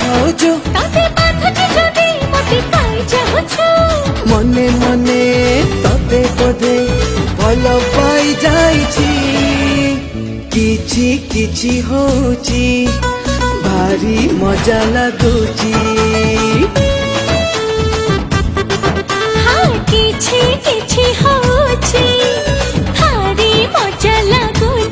ଭାଉଜ ତତେ ବାଧୁଛି ଯଦି ମତେ କାଇଁ ଚାହୁଁଛୁ ମନେ ମନେ ତତେ ବୋଧେ ଭଲ ପାଇ ଯାଇଛି କିଛି କିଛି ହଉଛି ଭାରି ମଜା ଲାଗୁଛି ହଁ କିଛି କିଛି ହଉଛି ଭାରି ମଜା ଲାଗୁଛି